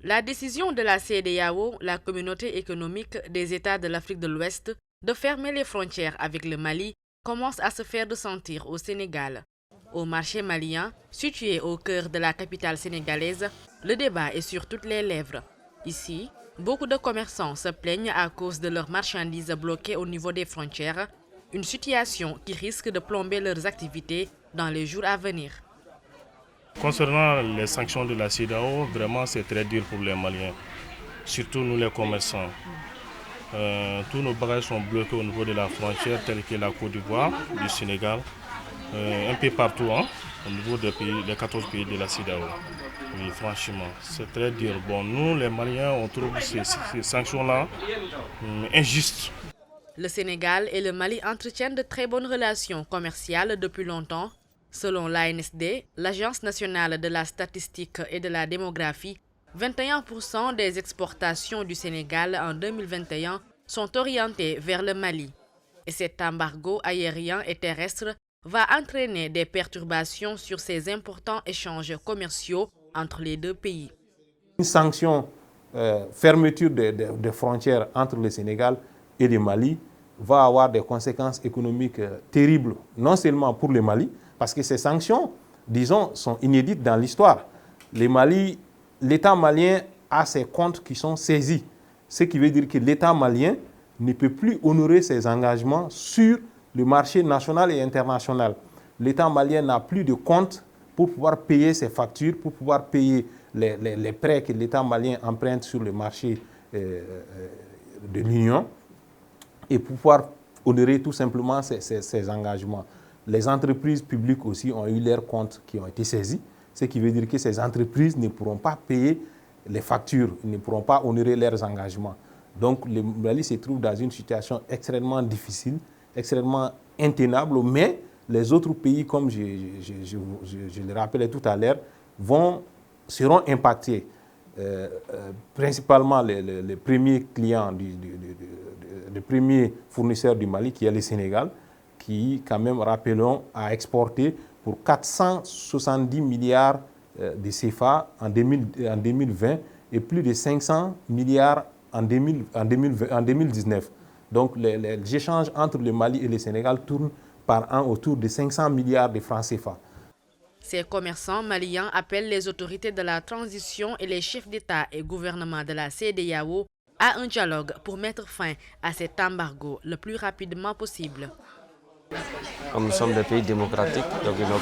La décision de la CEDEAO, la communauté économique des États de l'Afrique de l'Ouest, de fermer les frontières avec le Mali commence à se faire ressentir au Sénégal. Au marché malien, situé au cœur de la capitale sénégalaise, le débat est sur toutes les lèvres. Ici, beaucoup de commerçants se plaignent à cause de leurs marchandises bloquées au niveau des frontières, une situation qui risque de plomber leurs activités dans les jours à venir. Concernant les sanctions de la CEDEAO, vraiment c'est très dur pour les Maliens, surtout nous les commerçants. Tous nos bagages sont bloqués au niveau de la frontière, telle que la Côte d'Ivoire, du Sénégal, un peu partout, au niveau des 14 pays de la CEDEAO. Oui, franchement, c'est très dur. Bon, nous les Maliens, on trouve ces sanctions-là injustes. Le Sénégal et le Mali entretiennent de très bonnes relations commerciales depuis longtemps. Selon l'ANSD, l'Agence nationale de la statistique et de la démographie, 21% des exportations du Sénégal en 2021 sont orientées vers le Mali. Et cet embargo aérien et terrestre va entraîner des perturbations sur ces importants échanges commerciaux entre les deux pays. Une sanction, fermeture des frontières entre le Sénégal et le Mali va avoir des conséquences économiques terribles, non seulement pour le Mali, parce que ces sanctions, disons, sont inédites dans l'histoire. L'État malien a ses comptes qui sont saisis, ce qui veut dire que l'État malien ne peut plus honorer ses engagements sur le marché national et international. L'État malien n'a plus de comptes pour pouvoir payer ses factures, pour pouvoir payer les prêts que l'État malien emprunte sur le marché de l'Union et pour pouvoir honorer tout simplement ses engagements. Les entreprises publiques aussi ont eu leurs comptes qui ont été saisis, ce qui veut dire que ces entreprises ne pourront pas payer les factures, ne pourront pas honorer leurs engagements. Donc le Mali se trouve dans une situation extrêmement difficile, extrêmement intenable, mais les autres pays, comme je le rappelais tout à l'heure, seront impactés. Principalement les premiers clients, le premier fournisseur du Mali, qui est le Sénégal, qui, quand même, rappelons, a exporté pour 470 milliards de CFA en 2020 et plus de 500 milliards en 2019. Donc les échanges entre le Mali et le Sénégal tournent par an autour de 500 milliards de francs CFA. Ces commerçants maliens appellent les autorités de la transition et les chefs d'État et gouvernement de la CEDEAO à un dialogue pour mettre fin à cet embargo le plus rapidement possible. Comme nous sommes des pays démocratiques, donc ils n'ont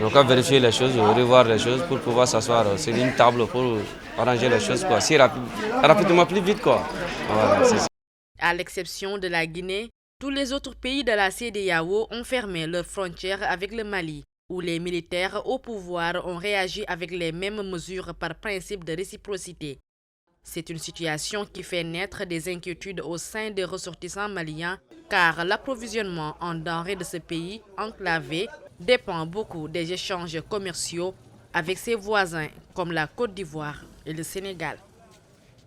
qu'à vérifier les choses, revoir les choses pour pouvoir s'asseoir sur une table pour arranger les choses si rapidement, plus vite. Voilà, à l'exception de la Guinée, tous les autres pays de la CEDEAO ont fermé leurs frontières avec le Mali, où les militaires au pouvoir ont réagi avec les mêmes mesures par principe de réciprocité. C'est une situation qui fait naître des inquiétudes au sein des ressortissants maliens, car l'approvisionnement en denrées de ce pays enclavé dépend beaucoup des échanges commerciaux avec ses voisins comme la Côte d'Ivoire et le Sénégal.